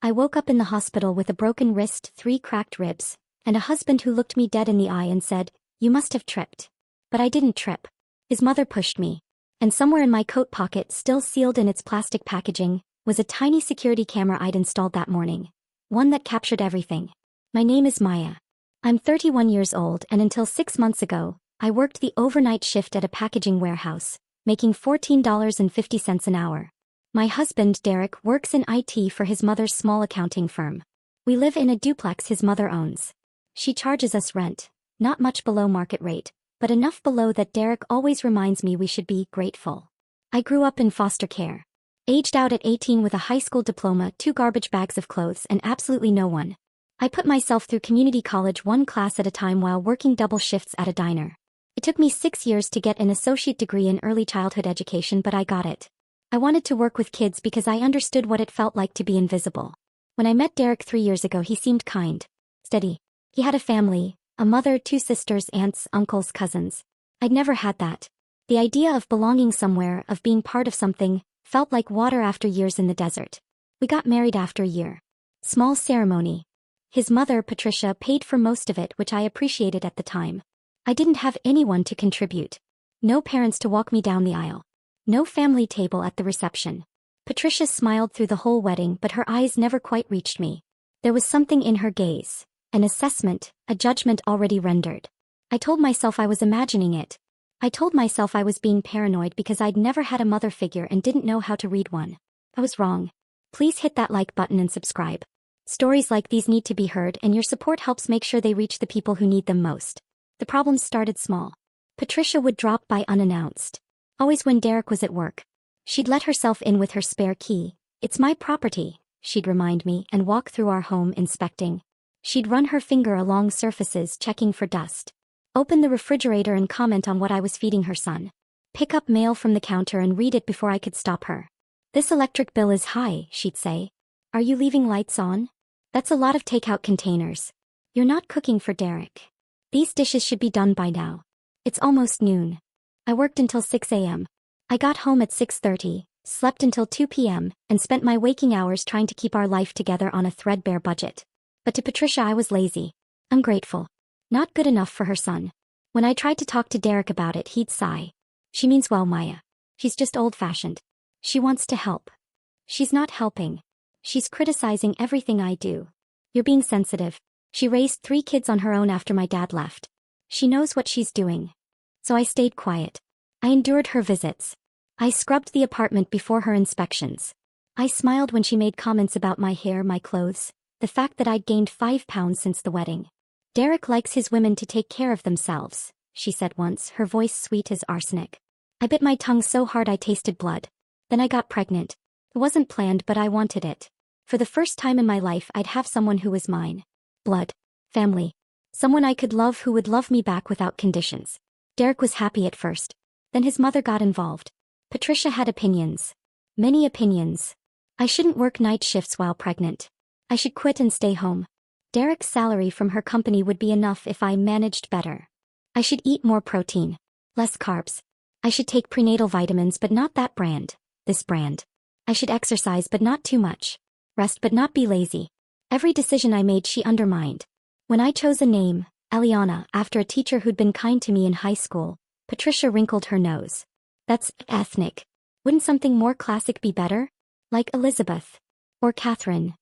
I woke up in the hospital with a broken wrist, 3 cracked ribs, and a husband who looked me dead in the eye and said, "You must have tripped." But I didn't trip. His mother pushed me. And somewhere in my coat pocket, still sealed in its plastic packaging, was a tiny security camera I'd installed that morning. One that captured everything. My name is Maya. I'm 31 years old, and until 6 months ago, I worked the overnight shift at a packaging warehouse, making $14.50 an hour. My husband, Derek, works in IT for his mother's small accounting firm. We live in a duplex his mother owns. She charges us rent, not much below market rate, but enough below that Derek always reminds me we should be grateful. I grew up in foster care. Aged out at 18 with a high school diploma, 2 garbage bags of clothes, and absolutely no one. I put myself through community college 1 class at a time while working double shifts at a diner. It took me 6 years to get an associate degree in early childhood education, but I got it. I wanted to work with kids because I understood what it felt like to be invisible. When I met Derek 3 years ago, he seemed kind, steady. He had a family, a mother, 2 sisters, aunts, uncles, cousins. I'd never had that. The idea of belonging somewhere, of being part of something, felt like water after years in the desert. We got married after a year. Small ceremony. His mother, Patricia, paid for most of it, which I appreciated at the time. I didn't have anyone to contribute. No parents to walk me down the aisle. No family table at the reception. Patricia smiled through the whole wedding, but her eyes never quite reached me. There was something in her gaze, an assessment, a judgment already rendered. I told myself I was imagining it. I told myself I was being paranoid because I'd never had a mother figure and didn't know how to read one. I was wrong. Please hit that like button and subscribe. Stories like these need to be heard, and your support helps make sure they reach the people who need them most. The problems started small. Patricia would drop by unannounced. Always when Derek was at work. She'd let herself in with her spare key. "It's my property," she'd remind me, and walk through our home inspecting. She'd run her finger along surfaces, checking for dust. Open the refrigerator and comment on what I was feeding her son. Pick up mail from the counter and read it before I could stop her. "This electric bill is high," she'd say. "Are you leaving lights on? That's a lot of takeout containers. You're not cooking for Derek. These dishes should be done by now. It's almost noon." I worked until 6 a.m. I got home at 6:30, slept until 2 p.m., and spent my waking hours trying to keep our life together on a threadbare budget. But to Patricia I was lazy. Ungrateful. Not good enough for her son. When I tried to talk to Derek about it, he'd sigh. "She means well, Maya. She's just old-fashioned. She wants to help. She's not helping. She's criticizing everything I do. You're being sensitive. She raised 3 kids on her own after my dad left. She knows what she's doing." So I stayed quiet. I endured her visits. I scrubbed the apartment before her inspections. I smiled when she made comments about my hair, my clothes, the fact that I'd gained 5 pounds since the wedding. "Derek likes his women to take care of themselves," she said once, her voice sweet as arsenic. I bit my tongue so hard I tasted blood. Then I got pregnant. It wasn't planned, but I wanted it. For the first time in my life, I'd have someone who was mine. Blood. Family. Someone I could love who would love me back without conditions. Derek was happy at first. Then his mother got involved. Patricia had opinions. Many opinions. I shouldn't work night shifts while pregnant. I should quit and stay home. Derek's salary from her company would be enough if I managed better. I should eat more protein. Less carbs. I should take prenatal vitamins, but not that brand. This brand. I should exercise, but not too much. Rest, but not be lazy. Every decision I made she undermined. When I chose a name, Eliana, after a teacher who'd been kind to me in high school, Patricia wrinkled her nose. "That's ethnic. Wouldn't something more classic be better? Like Elizabeth. Or Catherine?"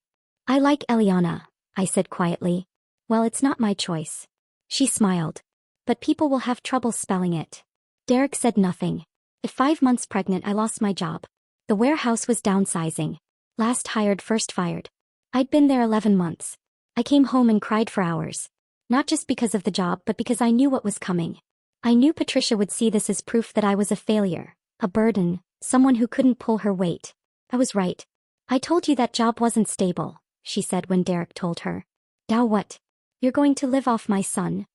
"I like Eliana," I said quietly. "Well, it's not my choice." She smiled. "But people will have trouble spelling it." Derek said nothing. At 5 months pregnant, I lost my job. The warehouse was downsizing. Last hired, first fired. I'd been there 11 months. I came home and cried for hours. Not just because of the job, but because I knew what was coming. I knew Patricia would see this as proof that I was a failure, a burden, someone who couldn't pull her weight. I was right. "I told you that job wasn't stable," she said when Derek told her. "Now what? You're going to live off my son?"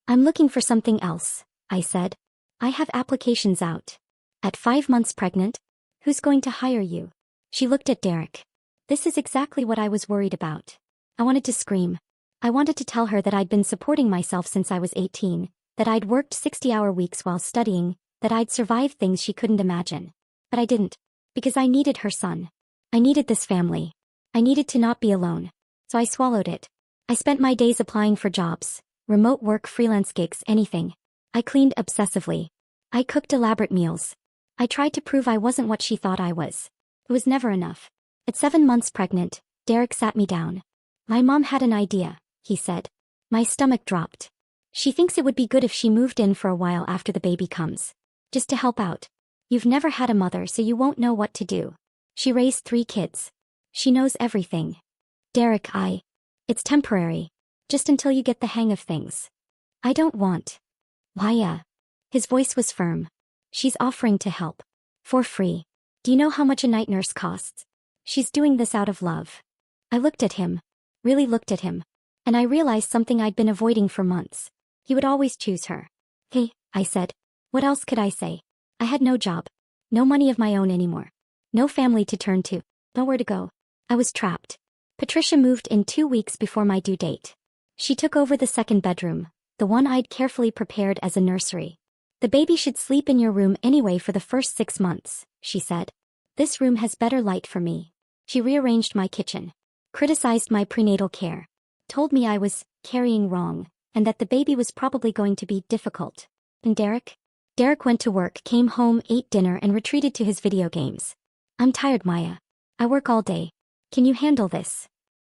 "I'm looking for something else," I said. "I have applications out." "At 5 months pregnant? Who's going to hire you?" She looked at Derek. This is exactly what I was worried about. I wanted to scream. I wanted to tell her that I'd been supporting myself since I was 18, that I'd worked 60-hour weeks while studying, that I'd survived things she couldn't imagine. But I didn't. Because I needed her son. I needed this family. I needed to not be alone. So I swallowed it. I spent my days applying for jobs, remote work, freelance gigs, anything. I cleaned obsessively. I cooked elaborate meals. I tried to prove I wasn't what she thought I was. It was never enough. At 7 months pregnant, Derek sat me down. My mom had an idea, he said. My stomach dropped. She thinks it would be good if she moved in for a while after the baby comes. Just to help out. You've never had a mother, so you won't know what to do. She raised 3 kids. She knows everything. Derek, it's temporary. Just until you get the hang of things. I don't want. Maya. His voice was firm. She's offering to help. For free. Do you know how much a night nurse costs? She's doing this out of love. I looked at him. Really looked at him. And I realized something I'd been avoiding for months. He would always choose her. Hey, I said. What else could I say? I had no job. No money of my own anymore. No family to turn to. Nowhere to go. I was trapped. Patricia moved in 2 weeks before my due date. She took over the second bedroom, the one I'd carefully prepared as a nursery. The baby should sleep in your room anyway for the first 6 months, she said. This room has better light for me. She rearranged my kitchen. Criticized my prenatal care. Told me I was carrying wrong, and that the baby was probably going to be difficult. And Derek? Derek went to work, came home, ate dinner, and retreated to his video games. I'm tired, Maya. I work all day. Can you handle this?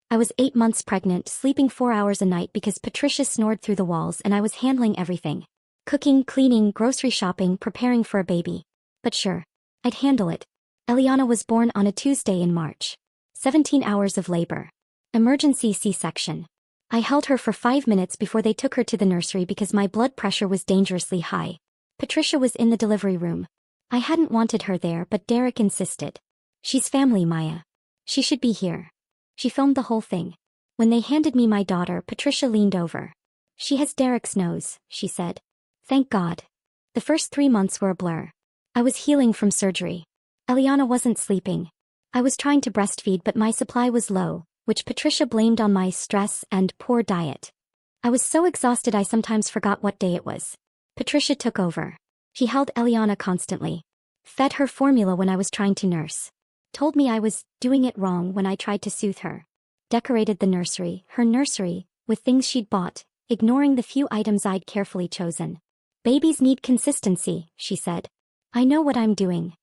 I was 8 months pregnant, sleeping 4 hours a night because Patricia snored through the walls, and I was handling everything. Cooking, cleaning, grocery shopping, preparing for a baby. But sure, I'd handle it. Eliana was born on a Tuesday in March. 17 hours of labor. Emergency C-section. I held her for 5 minutes before they took her to the nursery because my blood pressure was dangerously high. Patricia was in the delivery room. I hadn't wanted her there, but Derek insisted. She's family, Maya. She should be here. She filmed the whole thing. When they handed me my daughter, Patricia leaned over. She has Derek's nose, she said. Thank God. The first 3 months were a blur. I was healing from surgery. Eliana wasn't sleeping. I was trying to breastfeed, but my supply was low, which Patricia blamed on my stress and poor diet. I was so exhausted I sometimes forgot what day it was. Patricia took over. She held Eliana constantly. Fed her formula when I was trying to nurse. Told me I was doing it wrong when I tried to soothe her. Decorated the nursery, her nursery, with things she'd bought, ignoring the few items I'd carefully chosen. Babies need consistency, she said. I know what I'm doing.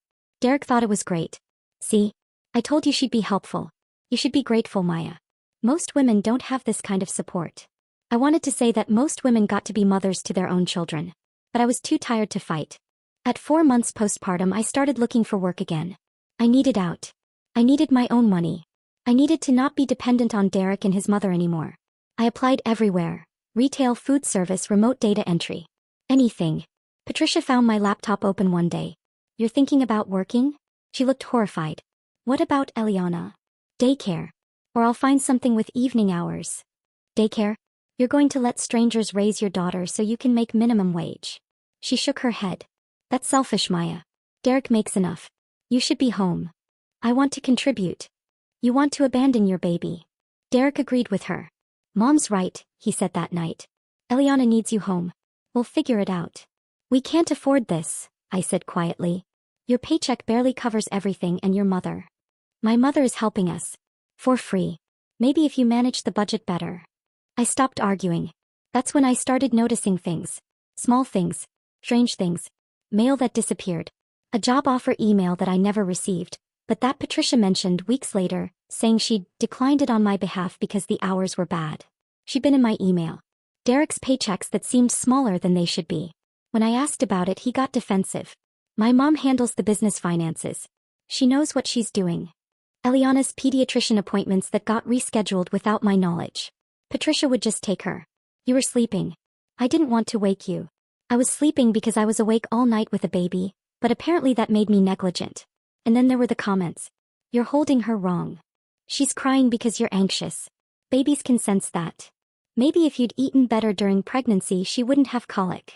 Derek thought it was great. See? I told you she'd be helpful. You should be grateful, Maya. Most women don't have this kind of support. I wanted to say that most women got to be mothers to their own children. But I was too tired to fight. At 4 months postpartum, I started looking for work again. I needed out. I needed my own money. I needed to not be dependent on Derek and his mother anymore. I applied everywhere. Retail, food service, remote data entry. Anything. Patricia found my laptop open one day. You're thinking about working? She looked horrified. What about Eliana? Daycare. Or I'll find something with evening hours. Daycare? You're going to let strangers raise your daughter so you can make minimum wage. She shook her head. That's selfish, Maya. Derek makes enough. You should be home. I want to contribute. You want to abandon your baby. Derek agreed with her. Mom's right, he said that night. Eliana needs you home. We'll figure it out. We can't afford this, I said quietly. Your paycheck barely covers everything, and your mother. My mother is helping us. For free. Maybe if you manage the budget better. I stopped arguing. That's when I started noticing things. Small things. Strange things. Mail that disappeared. A job offer email that I never received, but that Patricia mentioned weeks later, saying she'd declined it on my behalf because the hours were bad. She'd been in my email. Derek's paychecks that seemed smaller than they should be. When I asked about it, he got defensive. My mom handles the business finances. She knows what she's doing. Eliana's pediatrician appointments that got rescheduled without my knowledge. Patricia would just take her. You were sleeping. I didn't want to wake you. I was sleeping because I was awake all night with a baby, but apparently that made me negligent. And then there were the comments. You're holding her wrong. She's crying because you're anxious. Babies can sense that. Maybe if you'd eaten better during pregnancy, she wouldn't have colic.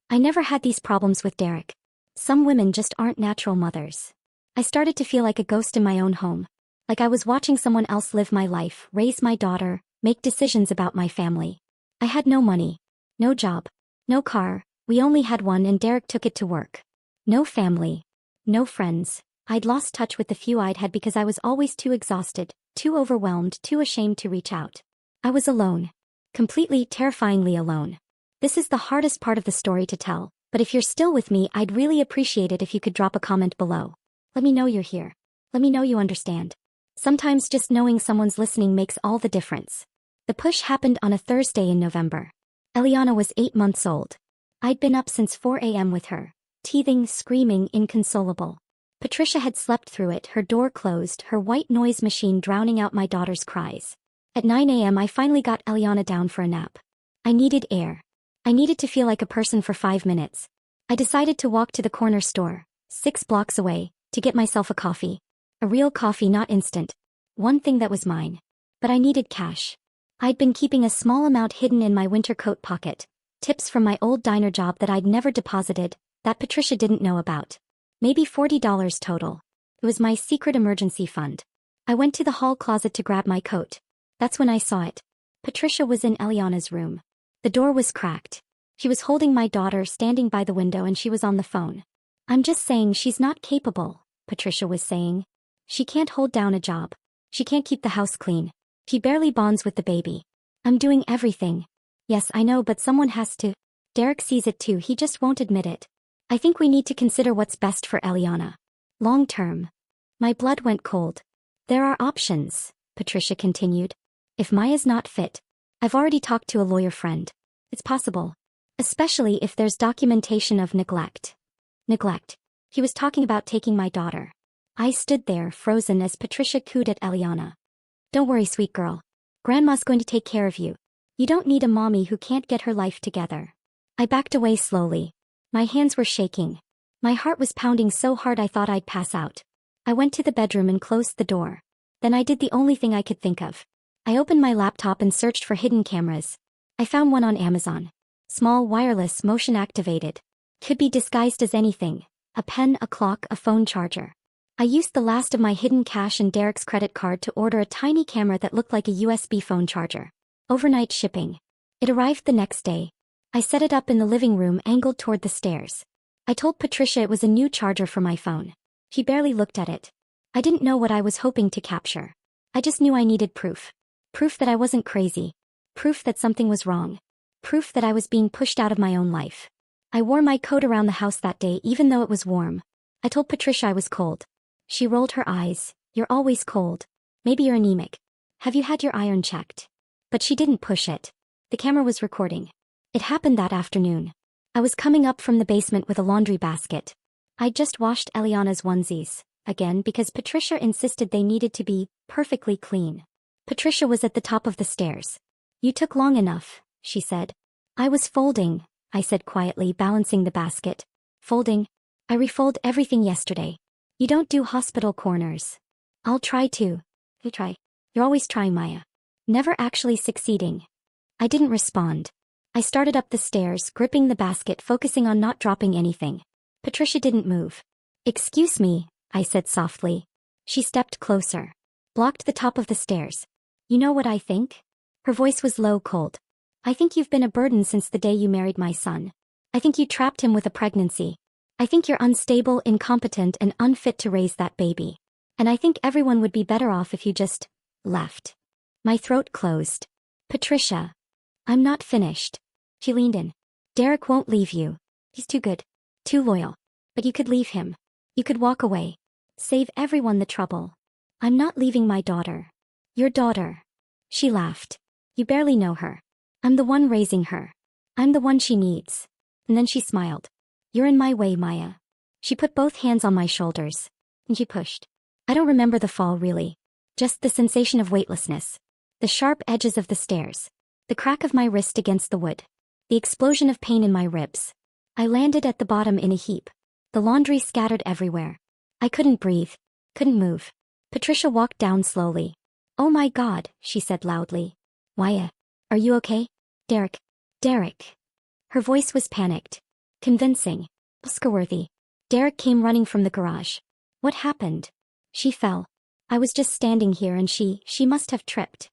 I never had these problems with Derek. Some women just aren't natural mothers. I started to feel like a ghost in my own home. Like I was watching someone else live my life, raise my daughter, make decisions about my family. I had no money. No job. No car. We only had one, and Derek took it to work. No family. No friends. I'd lost touch with the few I'd had because I was always too exhausted, too overwhelmed, too ashamed to reach out. I was alone. Completely, terrifyingly alone. This is the hardest part of the story to tell, but if you're still with me, I'd really appreciate it if you could drop a comment below. Let me know you're here. Let me know you understand. Sometimes just knowing someone's listening makes all the difference. The push happened on a Thursday in November. Eliana was 8 months old. I'd been up since 4 a.m. with her, teething, screaming, inconsolable. Patricia had slept through it, her door closed, her white noise machine drowning out my daughter's cries. At 9 a.m. I finally got Eliana down for a nap. I needed air. I needed to feel like a person for 5 minutes. I decided to walk to the corner store, 6 blocks away, to get myself a coffee. A real coffee, not instant. One thing that was mine. But I needed cash. I'd been keeping a small amount hidden in my winter coat pocket, tips from my old diner job that I'd never deposited, that Patricia didn't know about. Maybe $40 total. It was my secret emergency fund. I went to the hall closet to grab my coat. That's when I saw it. Patricia was in Eliana's room. The door was cracked. She was holding my daughter, standing by the window, and she was on the phone. I'm just saying she's not capable, Patricia was saying. She can't hold down a job. She can't keep the house clean. She barely bonds with the baby. I'm doing everything. Yes, I know, but someone has to. Derek sees it too, he just won't admit it. I think we need to consider what's best for Eliana. Long term. My blood went cold. There are options, Patricia continued. If Maya's not fit, I've already talked to a lawyer friend. It's possible. Especially if there's documentation of neglect. Neglect. He was talking about taking my daughter. I stood there, frozen, as Patricia cooed at Eliana. Don't worry, sweet girl. Grandma's going to take care of you. You don't need a mommy who can't get her life together. I backed away slowly. My hands were shaking. My heart was pounding so hard I thought I'd pass out. I went to the bedroom and closed the door. Then I did the only thing I could think of. I opened my laptop and searched for hidden cameras. I found one on Amazon. Small, wireless, motion-activated. Could be disguised as anything. A pen, a clock, a phone charger. I used the last of my hidden cash and Derek's credit card to order a tiny camera that looked like a USB phone charger. Overnight shipping. It arrived the next day. I set it up in the living room, angled toward the stairs. I told Patricia it was a new charger for my phone. She barely looked at it. I didn't know what I was hoping to capture. I just knew I needed proof. Proof that I wasn't crazy. Proof that something was wrong. Proof that I was being pushed out of my own life. I wore my coat around the house that day even though it was warm. I told Patricia I was cold. She rolled her eyes. You're always cold. Maybe you're anemic. Have you had your iron checked? But she didn't push it. The camera was recording. It happened that afternoon. I was coming up from the basement with a laundry basket. I'd just washed Eliana's onesies, again because Patricia insisted they needed to be perfectly clean. Patricia was at the top of the stairs. You took long enough, she said. I was folding, I said quietly, balancing the basket. Folding? I refold everything yesterday. You don't do hospital corners. I'll try to. You try. You're always trying, Maya. Never actually succeeding. I didn't respond. I started up the stairs, gripping the basket, focusing on not dropping anything. Patricia didn't move. Excuse me, I said softly. She stepped closer. Blocked the top of the stairs. You know what I think? Her voice was low, cold. I think you've been a burden since the day you married my son. I think you trapped him with a pregnancy. I think you're unstable, incompetent, and unfit to raise that baby. And I think everyone would be better off if you just left. My throat closed. Patricia. I'm not finished. She leaned in. Derek won't leave you. He's too good. Too loyal. But you could leave him. You could walk away. Save everyone the trouble. I'm not leaving my daughter. Your daughter. She laughed. You barely know her. I'm the one raising her. I'm the one she needs. And then she smiled. You're in my way, Maya. She put both hands on my shoulders. And she pushed. I don't remember the fall, really. Just the sensation of weightlessness. The sharp edges of the stairs. The crack of my wrist against the wood. The explosion of pain in my ribs. I landed at the bottom in a heap. The laundry scattered everywhere. I couldn't breathe. Couldn't move. Patricia walked down slowly. Oh my God, she said loudly. Maya. Are you okay? Derek. Derek. Her voice was panicked. Convincing. Oscar-worthy. Derek came running from the garage. What happened? She fell. I was just standing here and she must have tripped.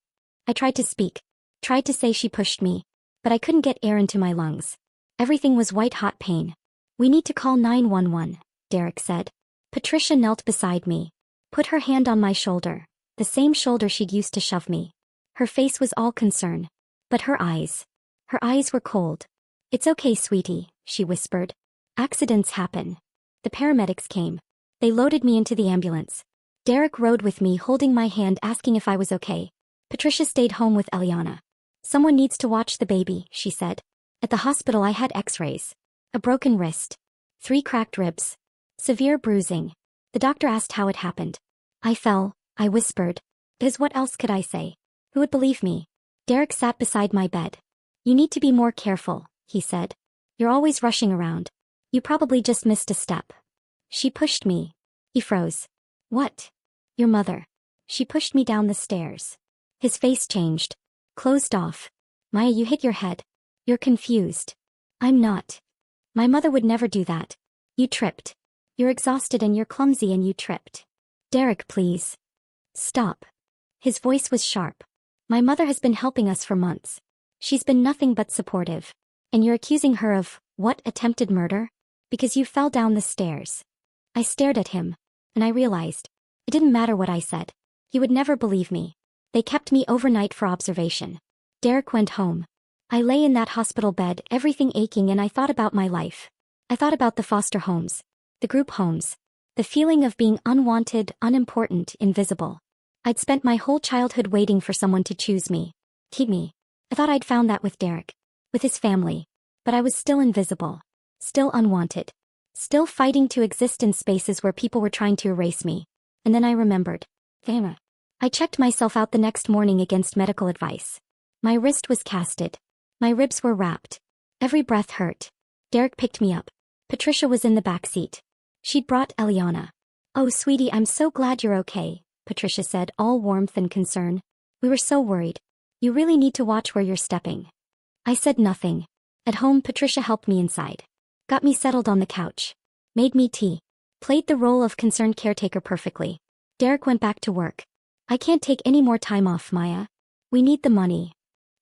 I tried to speak. Tried to say she pushed me. But I couldn't get air into my lungs. Everything was white-hot pain. We need to call 911, Derek said. Patricia knelt beside me, put her hand on my shoulder, the same shoulder she'd used to shove me. Her face was all concern. But her eyes were cold. "It's okay, sweetie," she whispered. "Accidents happen." The paramedics came. They loaded me into the ambulance. Derek rode with me, holding my hand, asking if I was okay. Patricia stayed home with Eliana. "Someone needs to watch the baby," she said. At the hospital I had x-rays. A broken wrist. 3 cracked ribs. Severe bruising. The doctor asked how it happened. "I fell," I whispered. "Because what else could I say? Who would believe me?" Derek sat beside my bed. "You need to be more careful," he said. "You're always rushing around. You probably just missed a step." She pushed me. He froze. "What?" "Your mother." She pushed me down the stairs. His face changed. Closed off. "Maya, you hit your head. You're confused." "I'm not. My mother would never do that. You tripped. You're exhausted and you're clumsy and you tripped." "Derek, please. Stop." His voice was sharp. "My mother has been helping us for months. She's been nothing but supportive. And you're accusing her of, what, attempted murder? Because you fell down the stairs." I stared at him, and I realized it didn't matter what I said. He would never believe me. They kept me overnight for observation. Derek went home. I lay in that hospital bed, everything aching, and I thought about my life. I thought about the foster homes, the group homes, the feeling of being unwanted, unimportant, invisible. I'd spent my whole childhood waiting for someone to choose me, keep me. I thought I'd found that with Derek, with his family. But I was still invisible, still unwanted, still fighting to exist in spaces where people were trying to erase me. And then I remembered. Damn. I checked myself out the next morning against medical advice. My wrist was casted. My ribs were wrapped. Every breath hurt. Derek picked me up. Patricia was in the back seat. She'd brought Eliana. "Oh, sweetie, I'm so glad you're okay," Patricia said, all warmth and concern. "We were so worried. You really need to watch where you're stepping." I said nothing. At home, Patricia helped me inside. Got me settled on the couch. Made me tea. Played the role of concerned caretaker perfectly. Derek went back to work. "I can't take any more time off, Maya. We need the money."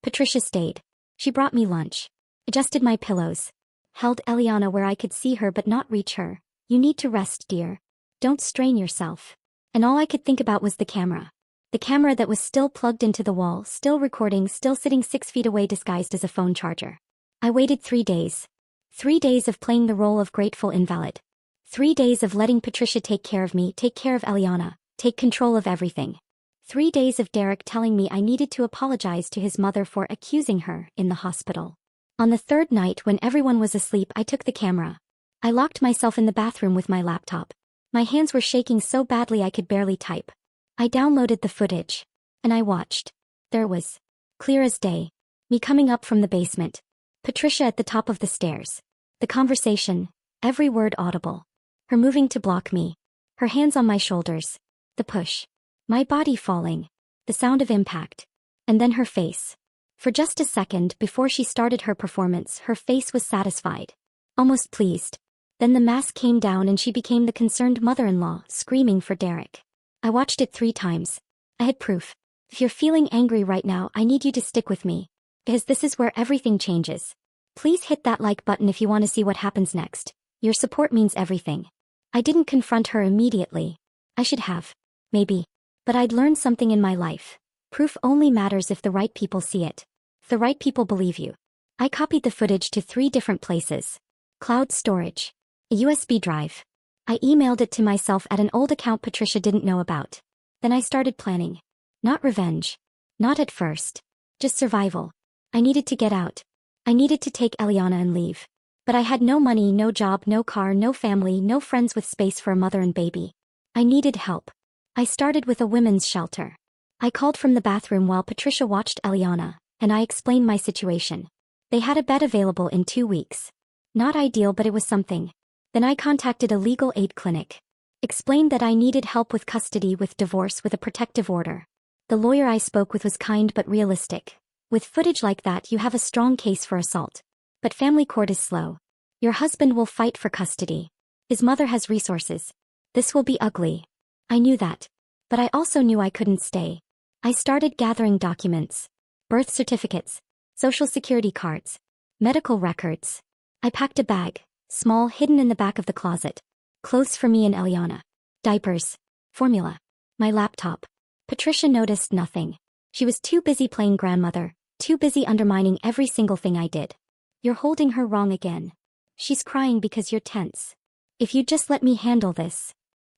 Patricia stayed. She brought me lunch. Adjusted my pillows. Held Eliana where I could see her but not reach her. "You need to rest, dear. Don't strain yourself." And all I could think about was the camera. The camera that was still plugged into the wall, still recording, still sitting 6 feet away disguised as a phone charger. I waited 3 days. 3 days of playing the role of grateful invalid. 3 days of letting Patricia take care of me, take care of Eliana, take control of everything. 3 days of Derek telling me I needed to apologize to his mother for accusing her in the hospital. On the 3rd night, when everyone was asleep, I took the camera. I locked myself in the bathroom with my laptop. My hands were shaking so badly I could barely type. I downloaded the footage. And I watched. There it was. Clear as day. Me coming up from the basement. Patricia at the top of the stairs. The conversation. Every word audible. Her moving to block me. Her hands on my shoulders. The push. My body falling. The sound of impact. And then her face. For just a second before she started her performance, her face was satisfied. Almost pleased. Then the mask came down and she became the concerned mother-in-law, screaming for Derek. I watched it 3 times. I had proof. If you're feeling angry right now, I need you to stick with me. Because this is where everything changes. Please hit that like button if you want to see what happens next. Your support means everything. I didn't confront her immediately. I should have. Maybe. But I'd learned something in my life. Proof only matters if the right people see it. If the right people believe you. I copied the footage to 3 different places. Cloud storage. A USB drive. I emailed it to myself at an old account Patricia didn't know about. Then I started planning. Not revenge. Not at first. Just survival. I needed to get out. I needed to take Eliana and leave. But I had no money, no job, no car, no family, no friends with space for a mother and baby. I needed help. I started with a women's shelter. I called from the bathroom while Patricia watched Eliana, and I explained my situation. They had a bed available in 2 weeks. Not ideal, but it was something. Then I contacted a legal aid clinic. Explained that I needed help with custody, with divorce, with a protective order. The lawyer I spoke with was kind but realistic. With footage like that, you have a strong case for assault. But family court is slow. Your husband will fight for custody. His mother has resources. This will be ugly. I knew that. But I also knew I couldn't stay. I started gathering documents. Birth certificates. Social security cards. Medical records. I packed a bag, small, hidden in the back of the closet. Clothes for me and Eliana. Diapers. Formula. My laptop. Patricia noticed nothing. She was too busy playing grandmother, too busy undermining every single thing I did. You're holding her wrong again. She's crying because you're tense. If you'd just let me handle this.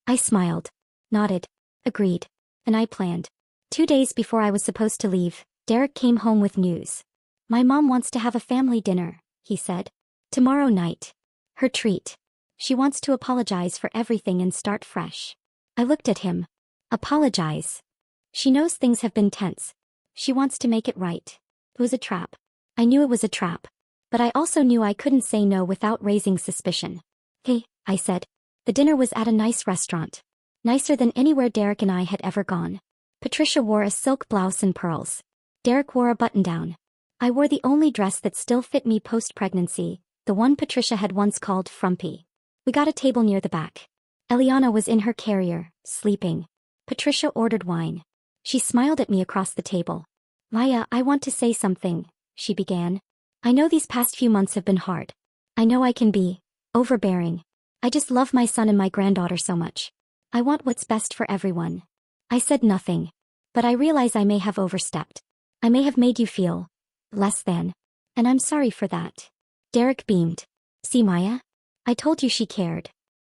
I smiled, nodded, agreed, and I planned. 2 days before I was supposed to leave, Derek came home with news. My mom wants to have a family dinner, he said. Tomorrow night. Her treat. She wants to apologize for everything and start fresh. I looked at him. Apologize. She knows things have been tense. She wants to make it right. It was a trap. I knew it was a trap. But I also knew I couldn't say no without raising suspicion. Hey, I said. The dinner was at a nice restaurant. Nicer than anywhere Derek and I had ever gone. Patricia wore a silk blouse and pearls. Derek wore a button-down. I wore the only dress that still fit me post-pregnancy, the one Patricia had once called frumpy. We got a table near the back. Eliana was in her carrier, sleeping. Patricia ordered wine. She smiled at me across the table. Maya, I want to say something, she began. I know these past few months have been hard. I know I can be overbearing. I just love my son and my granddaughter so much. I want what's best for everyone. I said nothing. But I realize I may have overstepped. I may have made you feel less than. And I'm sorry for that. Derek beamed. See, Maya? I told you she cared.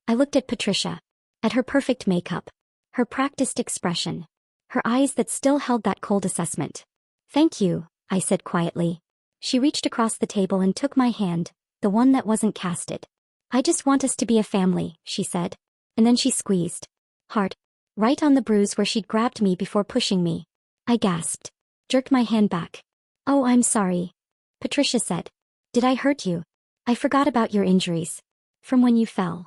I looked at Patricia. At her perfect makeup. Her practiced expression. Her eyes that still held that cold assessment. Thank you, I said quietly. She reached across the table and took my hand, the one that wasn't casted. I just want us to be a family, she said. And then she squeezed. Hard. Right on the bruise where she'd grabbed me before pushing me. I gasped. Jerked my hand back. Oh, I'm sorry. Patricia said. Did I hurt you? I forgot about your injuries. From when you fell.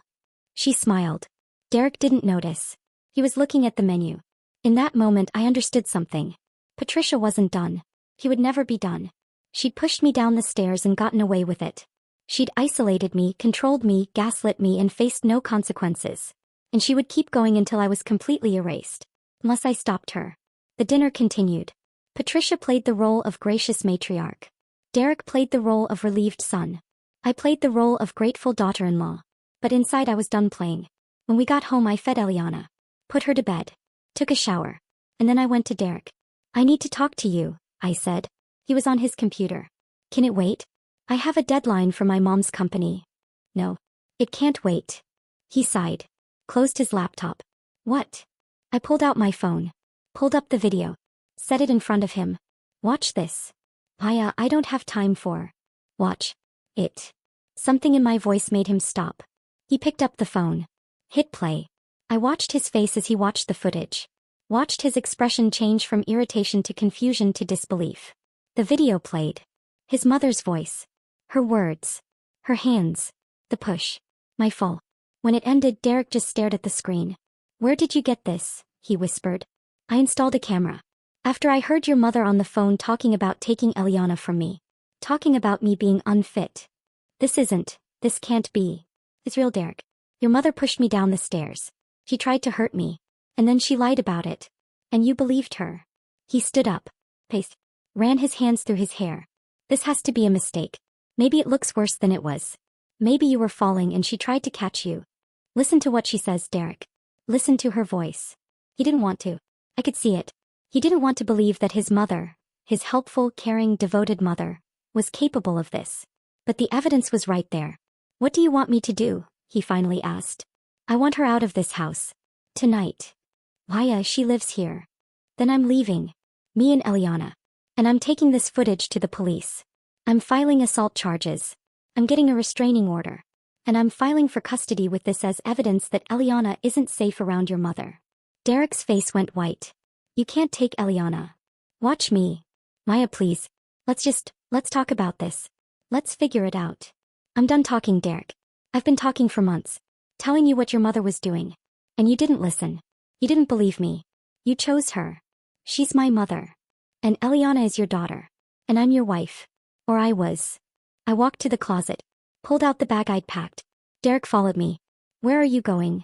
She smiled. Derek didn't notice. He was looking at the menu. In that moment I understood something. Patricia wasn't done. He would never be done. She'd pushed me down the stairs and gotten away with it. She'd isolated me, controlled me, gaslit me, and faced no consequences. And she would keep going until I was completely erased. Unless I stopped her. The dinner continued. Patricia played the role of gracious matriarch. Derek played the role of relieved son. I played the role of grateful daughter-in-law. But inside I was done playing. When we got home I fed Eliana. Put her to bed. Took a shower. And then I went to Derek. I need to talk to you, I said. He was on his computer. Can it wait? I have a deadline for my mom's company. No. It can't wait. He sighed. Closed his laptop. What? I pulled out my phone. Pulled up the video. Set it in front of him. Watch this. Maya, I don't have time for. Watch. It. Something in my voice made him stop. He picked up the phone. Hit play. I watched his face as he watched the footage. Watched his expression change from irritation to confusion to disbelief. The video played. His mother's voice. Her words. Her hands. The push. My full. When it ended, Derek just stared at the screen. Where did you get this? He whispered. I installed a camera. After I heard your mother on the phone talking about taking Eliana from me. Talking about me being unfit. This can't be. It's real, Derek. Your mother pushed me down the stairs. She tried to hurt me. And then she lied about it. And you believed her. He stood up. Paced. Ran his hands through his hair. This has to be a mistake. Maybe it looks worse than it was. Maybe you were falling and she tried to catch you. Listen to what she says, Derek. Listen to her voice. He didn't want to. I could see it. He didn't want to believe that his mother, his helpful, caring, devoted mother, was capable of this. But the evidence was right there. What do you want me to do? He finally asked. I want her out of this house. Tonight. Maya, she lives here. Then I'm leaving. Me and Eliana. And I'm taking this footage to the police. I'm filing assault charges. I'm getting a restraining order. And I'm filing for custody with this as evidence that Eliana isn't safe around your mother. Derek's face went white. You can't take Eliana. Watch me. Maya, please. Let's talk about this. Let's figure it out. I'm done talking, Derek. I've been talking for months. Telling you what your mother was doing. And you didn't listen. You didn't believe me. You chose her. She's my mother. And Eliana is your daughter. And I'm your wife. Or I was. I walked to the closet. Pulled out the bag I'd packed. Derek followed me. Where are you going?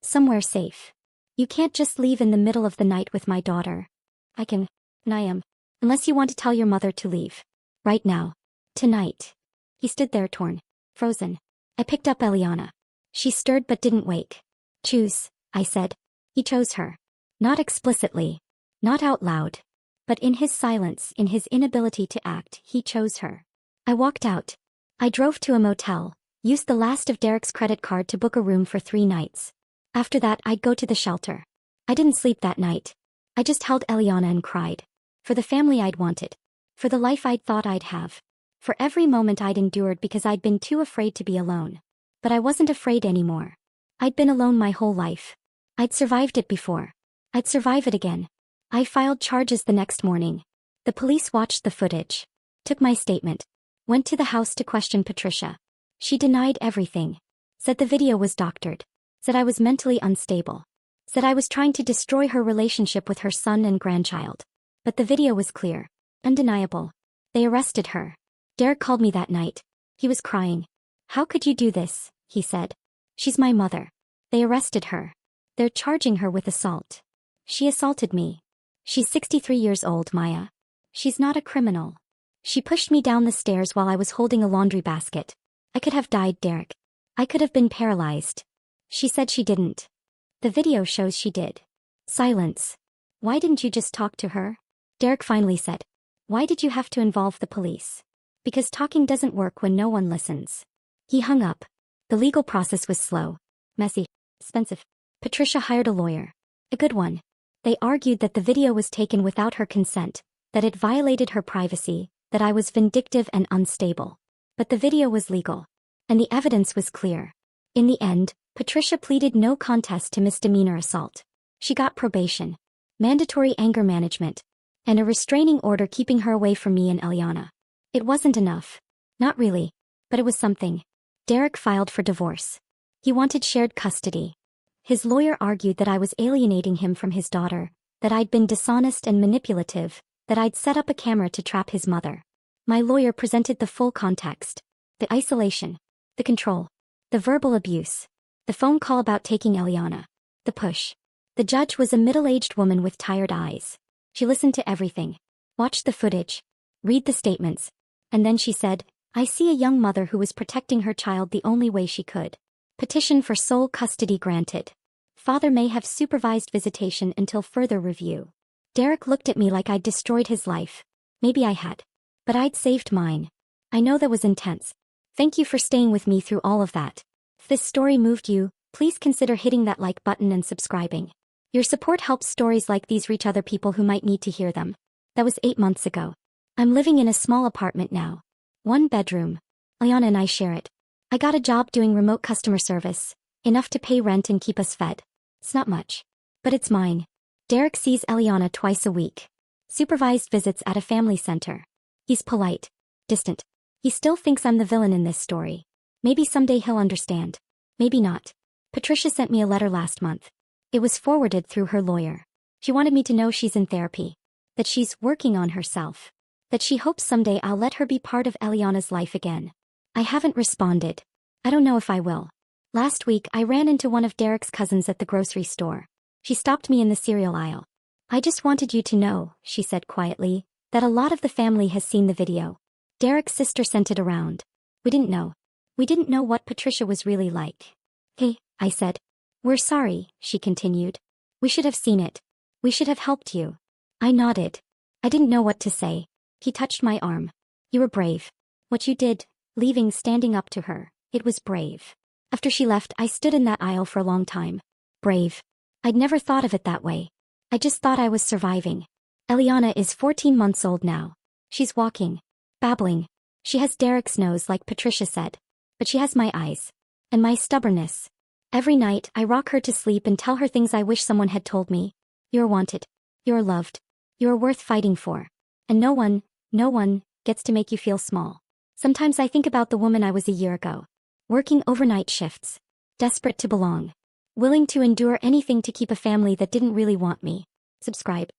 Somewhere safe. You can't just leave in the middle of the night with my daughter. I can. And I am. Unless you want to tell your mother to leave. Right now. Tonight. He stood there torn. Frozen. I picked up Eliana. She stirred but didn't wake. Choose, I said. He chose her. Not explicitly. Not out loud. But in his silence, in his inability to act, he chose her. I walked out. I drove to a motel, used the last of Derek's credit card to book a room for 3 nights. After that, I'd go to the shelter. I didn't sleep that night. I just held Eliana and cried. For the family I'd wanted. For the life I'd thought I'd have. For every moment I'd endured because I'd been too afraid to be alone. But I wasn't afraid anymore. I'd been alone my whole life. I'd survived it before. I'd survive it again. I filed charges the next morning. The police watched the footage. Took my statement. Went to the house to question Patricia. She denied everything. Said the video was doctored. Said I was mentally unstable. Said I was trying to destroy her relationship with her son and grandchild. But the video was clear. Undeniable. They arrested her. Derek called me that night. He was crying. How could you do this? He said. She's my mother. They arrested her. They're charging her with assault. She assaulted me. She's 63 years old, Maya. She's not a criminal. She pushed me down the stairs while I was holding a laundry basket. I could have died, Derek. I could have been paralyzed. She said she didn't. The video shows she did. Silence. Why didn't you just talk to her? Derek finally said. Why did you have to involve the police? Because talking doesn't work when no one listens. He hung up. The legal process was slow, messy, expensive. Patricia hired a lawyer. A good one. They argued that the video was taken without her consent, that it violated her privacy, that I was vindictive and unstable. But the video was legal. And the evidence was clear. In the end, Patricia pleaded no contest to misdemeanor assault. She got probation, mandatory anger management, and a restraining order keeping her away from me and Eliana. It wasn't enough. Not really. But it was something. Derek filed for divorce. He wanted shared custody. His lawyer argued that I was alienating him from his daughter, that I'd been dishonest and manipulative, that I'd set up a camera to trap his mother. My lawyer presented the full context. The isolation. The control. The verbal abuse. The phone call about taking Eliana. The push. The judge was a middle-aged woman with tired eyes. She listened to everything. Watched the footage. Read the statements. And then she said, I see a young mother who was protecting her child the only way she could. Petition for sole custody granted. Father may have supervised visitation until further review. Derek looked at me like I'd destroyed his life. Maybe I had. But I'd saved mine. I know that was intense. Thank you for staying with me through all of that. If this story moved you, please consider hitting that like button and subscribing. Your support helps stories like these reach other people who might need to hear them. That was 8 months ago. I'm living in a small apartment now. 1 bedroom. Eliana and I share it. I got a job doing remote customer service, enough to pay rent and keep us fed. It's not much. But it's mine. Derek sees Eliana twice a week. Supervised visits at a family center. He's polite. Distant. He still thinks I'm the villain in this story. Maybe someday he'll understand. Maybe not. Patricia sent me a letter last month. It was forwarded through her lawyer. She wanted me to know she's in therapy. That she's working on herself. That she hopes someday I'll let her be part of Eliana's life again. I haven't responded. I don't know if I will. Last week, I ran into one of Derek's cousins at the grocery store. She stopped me in the cereal aisle. I just wanted you to know, she said quietly, that a lot of the family has seen the video. Derek's sister sent it around. We didn't know. We didn't know what Patricia was really like. Hey, I said. We're sorry, she continued. We should have seen it. We should have helped you. I nodded. I didn't know what to say. He touched my arm. You were brave. What you did, leaving standing up to her, it was brave. After she left, I stood in that aisle for a long time. Brave. I'd never thought of it that way. I just thought I was surviving. Eliana is 14 months old now. She's walking. Babbling. She has Derek's nose like Patricia said. But she has my eyes. And my stubbornness. Every night, I rock her to sleep and tell her things I wish someone had told me. You're wanted. You're loved. You're worth fighting for. And no one gets to make you feel small. Sometimes I think about the woman I was a year ago. Working overnight shifts. Desperate to belong. Willing to endure anything to keep a family that didn't really want me. Subscribe.